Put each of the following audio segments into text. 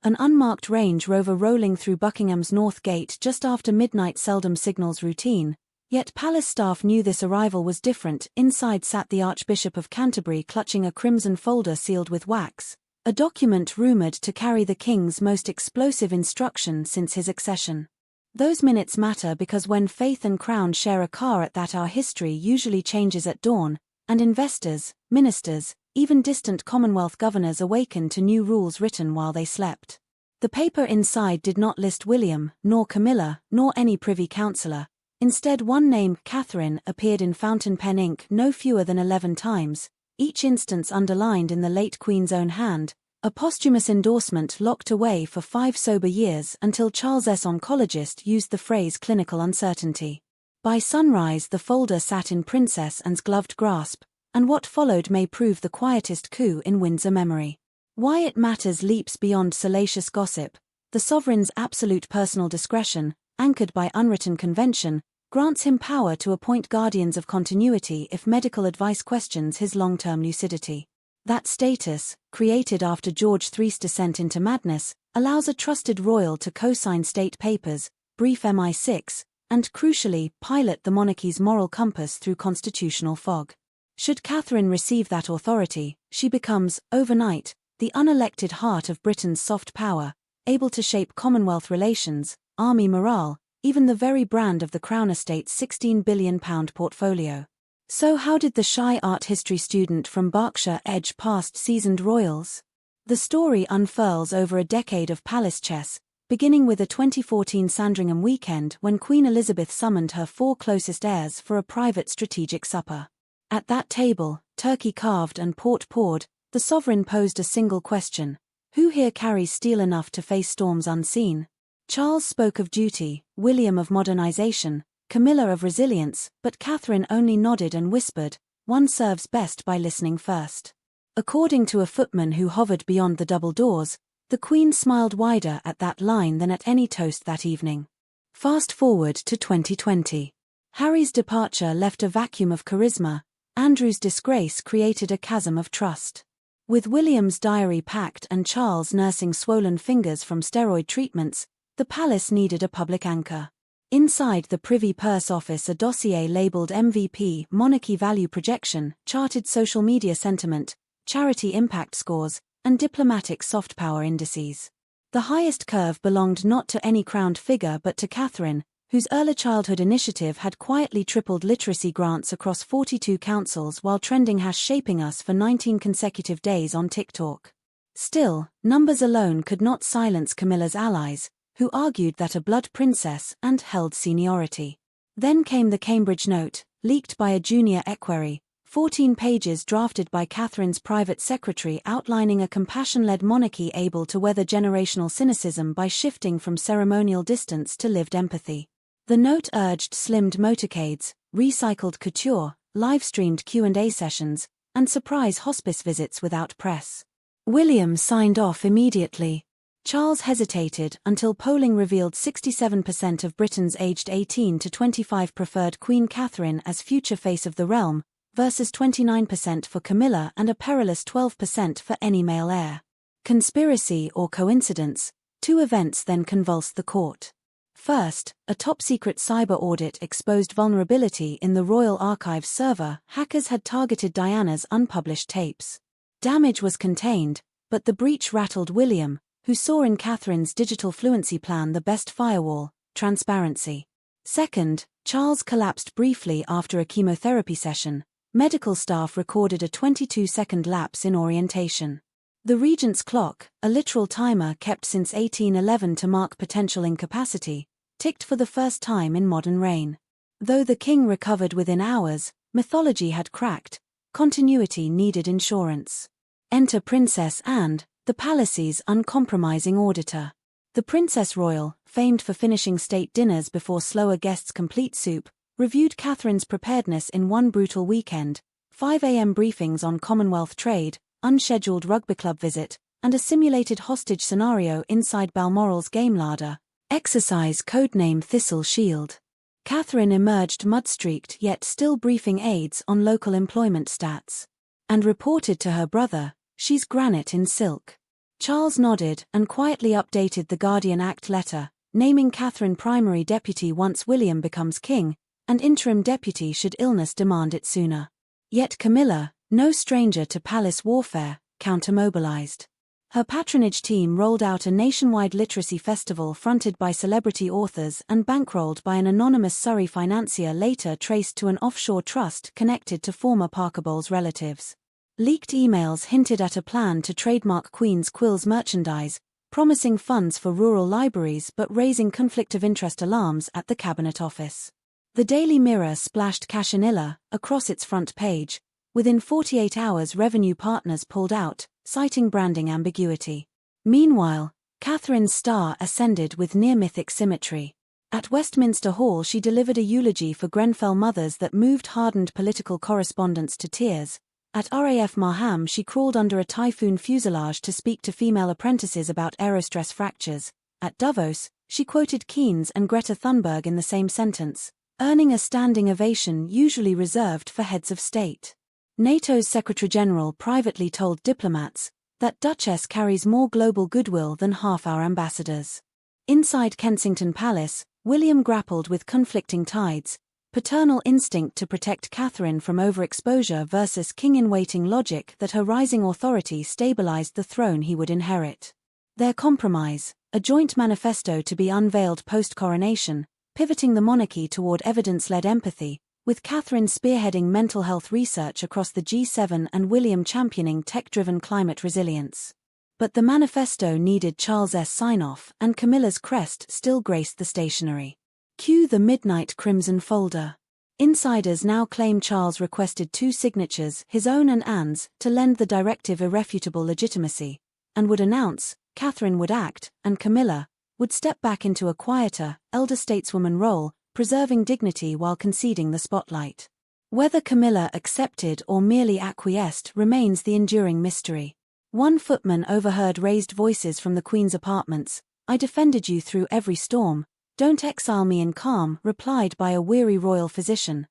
An unmarked Range Rover rolling through Buckingham's North Gate just after midnight seldom signals routine, yet palace staff knew this arrival was different. Inside sat the Archbishop of Canterbury clutching a crimson folder sealed with wax, a document rumoured to carry the king's most explosive instruction since his accession. Those minutes matter because when faith and crown share a car at that hour, history usually changes at dawn, and investors, ministers, even distant Commonwealth governors awaken to new rules written while they slept. The paper inside did not list William, nor Camilla, nor any Privy Councillor. Instead, one name, Catherine, appeared in fountain pen ink no fewer than 11 times, each instance underlined in the late Queen's own hand, a posthumous endorsement locked away for 5 sober years until Charles' oncologist used the phrase clinical uncertainty. By sunrise the folder sat in Princess Anne's gloved grasp, and what followed may prove the quietest coup in Windsor memory. Why it matters leaps beyond salacious gossip. The sovereign's absolute personal discretion, anchored by unwritten convention, grants him power to appoint guardians of continuity if medical advice questions his long-term lucidity. That status, created after George III's descent into madness, allows a trusted royal to co-sign state papers, brief MI6, and crucially, pilot the monarchy's moral compass through constitutional fog. Should Catherine receive that authority, she becomes, overnight, the unelected heart of Britain's soft power, able to shape Commonwealth relations, army morale, even the very brand of the Crown Estate's £16 billion portfolio. So how did the shy art history student from Berkshire edge past seasoned royals? The story unfurls over a decade of palace chess, beginning with a 2014 Sandringham weekend when Queen Elizabeth summoned her 4 closest heirs for a private strategic supper. At that table, turkey carved and port poured, the sovereign posed a single question: who here carries steel enough to face storms unseen? Charles spoke of duty, William of modernization, Camilla of resilience, but Catherine only nodded and whispered, "One serves best by listening first." According to a footman who hovered beyond the double doors, the Queen smiled wider at that line than at any toast that evening. Fast forward to 2020. Harry's departure left a vacuum of charisma, Andrew's disgrace created a chasm of trust. With William's diary packed and Charles nursing swollen fingers from steroid treatments, the palace needed a public anchor. Inside the Privy Purse office, a dossier labelled MVP, Monarchy Value Projection, charted social media sentiment, charity impact scores, and diplomatic soft power indices. The highest curve belonged not to any crowned figure but to Catherine, whose early childhood initiative had quietly tripled literacy grants across 42 councils while trending #shaping us for 19 consecutive days on TikTok. Still, numbers alone could not silence Camilla's allies, who argued that a blood princess and held seniority. Then came the Cambridge note, leaked by a junior equerry, 14 pages drafted by Catherine's private secretary outlining a compassion-led monarchy able to weather generational cynicism by shifting from ceremonial distance to lived empathy. The note urged slimmed motorcades, recycled couture, live-streamed Q&A sessions, and surprise hospice visits without press. William signed off immediately. Charles hesitated until polling revealed 67% of Britons aged 18 to 25 preferred Queen Catherine as future face of the realm, versus 29% for Camilla and a perilous 12% for any male heir. Conspiracy or coincidence? 2 events then convulsed the court. First, a top-secret cyber audit exposed vulnerability in the Royal Archives server. Hackers had targeted Diana's unpublished tapes. Damage was contained, but the breach rattled William, who saw in Catherine's digital fluency plan the best firewall, transparency. Second, Charles collapsed briefly after a chemotherapy session. Medical staff recorded a 22-second lapse in orientation. The regent's clock, a literal timer kept since 1811 to mark potential incapacity, ticked for the first time in modern reign. Though the king recovered within hours, mythology had cracked, continuity needed insurance. Enter Princess Anne, the palace's uncompromising auditor. The Princess Royal, famed for finishing state dinners before slower guests complete soup, reviewed Catherine's preparedness in one brutal weekend: 5 a.m. briefings on Commonwealth trade, unscheduled rugby club visit, and a simulated hostage scenario inside Balmoral's game larder, exercise codename Thistle Shield. Catherine emerged mud-streaked yet still briefing aides on local employment stats. And reported to her brother, "She's granite in silk." Charles nodded and quietly updated the Guardian Act letter, naming Catherine primary deputy once William becomes king, and interim deputy should illness demand it sooner. Yet Camilla, no stranger to palace warfare, counter-mobilized. Her patronage team rolled out a nationwide literacy festival fronted by celebrity authors and bankrolled by an anonymous Surrey financier later traced to an offshore trust connected to former Parker Bowles relatives. Leaked emails hinted at a plan to trademark Queen's Quills merchandise, promising funds for rural libraries but raising conflict of interest alarms at the Cabinet Office. The Daily Mirror splashed Cashinilla across its front page. Within 48 hours, revenue partners pulled out, citing branding ambiguity. Meanwhile, Catherine's star ascended with near-mythic symmetry. At Westminster Hall she delivered a eulogy for Grenfell mothers that moved hardened political correspondents to tears. At RAF Marham she crawled under a Typhoon fuselage to speak to female apprentices about aerostress fractures. At Davos, she quoted Keynes and Greta Thunberg in the same sentence, earning a standing ovation usually reserved for heads of state. NATO's Secretary-General privately told diplomats that Duchess carries more global goodwill than half our ambassadors. Inside Kensington Palace, William grappled with conflicting tides, paternal instinct to protect Catherine from overexposure versus king-in-waiting logic that her rising authority stabilized the throne he would inherit. Their compromise, a joint manifesto to be unveiled post-coronation, pivoting the monarchy toward evidence-led empathy, with Catherine spearheading mental health research across the G7 and William championing tech-driven climate resilience. But the manifesto needed Charles's sign-off, and Camilla's crest still graced the stationery. Cue the midnight crimson folder. Insiders now claim Charles requested 2 signatures, his own and Anne's, to lend the directive irrefutable legitimacy, and would announce, Catherine would act, and Camilla would step back into a quieter, elder stateswoman role, preserving dignity while conceding the spotlight. Whether Camilla accepted or merely acquiesced remains the enduring mystery. One footman overheard raised voices from the Queen's apartments. "I defended you through every storm. Don't exile me in calm," replied by a weary royal physician.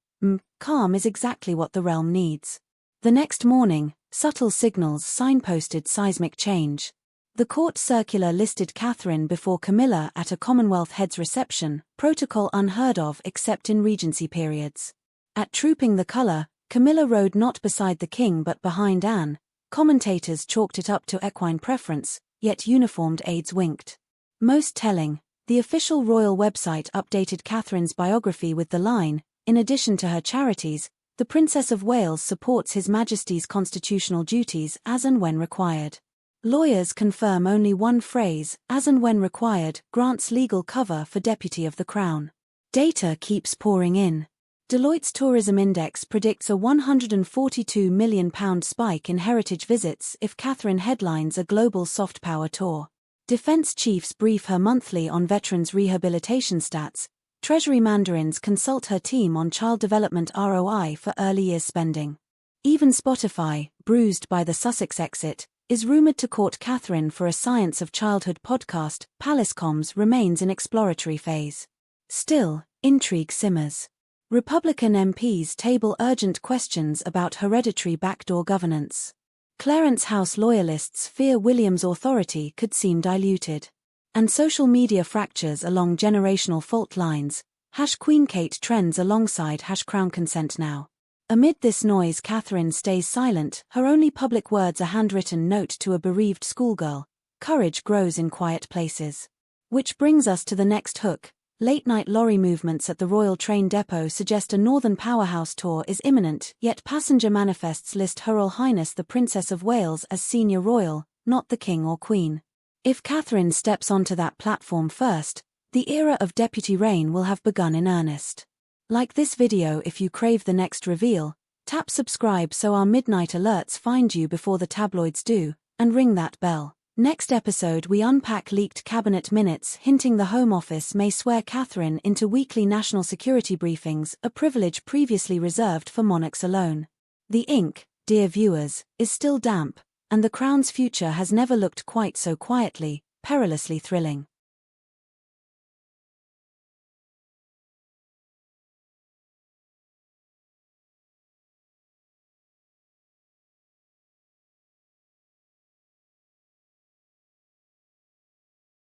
Calm is exactly what the realm needs. The next morning, subtle signals signposted seismic change. The court circular listed Catherine before Camilla at a Commonwealth head's reception, protocol unheard of except in regency periods. At Trooping the Colour, Camilla rode not beside the king but behind Anne. Commentators chalked it up to equine preference, yet uniformed aides winked. Most telling, the official royal website updated Catherine's biography with the line, "In addition to her charities, the Princess of Wales supports His Majesty's constitutional duties as and when required." Lawyers confirm only one phrase, "as and when required," grants legal cover for Deputy of the Crown. Data keeps pouring in. Deloitte's Tourism Index predicts a £142 million spike in heritage visits if Catherine headlines a global soft power tour. Defense chiefs brief her monthly on veterans' rehabilitation stats. Treasury mandarins consult her team on child development ROI for early years spending. Even Spotify, bruised by the Sussex exit, is rumoured to court Catherine for a Science of Childhood podcast. Palace comms remains in exploratory phase. Still, intrigue simmers. Republican MPs table urgent questions about hereditary backdoor governance. Clarence House loyalists fear William's authority could seem diluted. And social media fractures along generational fault lines. #Queen Kate trends alongside #Crown Consent Now. Amid this noise, Catherine stays silent, her only public words a handwritten note to a bereaved schoolgirl. Courage grows in quiet places. Which brings us to the next hook. Late-night lorry movements at the Royal Train Depot suggest a Northern Powerhouse tour is imminent, yet passenger manifests list Her Royal Highness the Princess of Wales as senior royal, not the King or Queen. If Catherine steps onto that platform first, the era of deputy reign will have begun in earnest. Like this video if you crave the next reveal, tap subscribe so our midnight alerts find you before the tabloids do, and ring that bell. Next episode we unpack leaked cabinet minutes hinting the Home Office may swear Catherine into weekly national security briefings, a privilege previously reserved for monarchs alone. The ink, dear viewers, is still damp, and the Crown's future has never looked quite so quietly, perilously thrilling.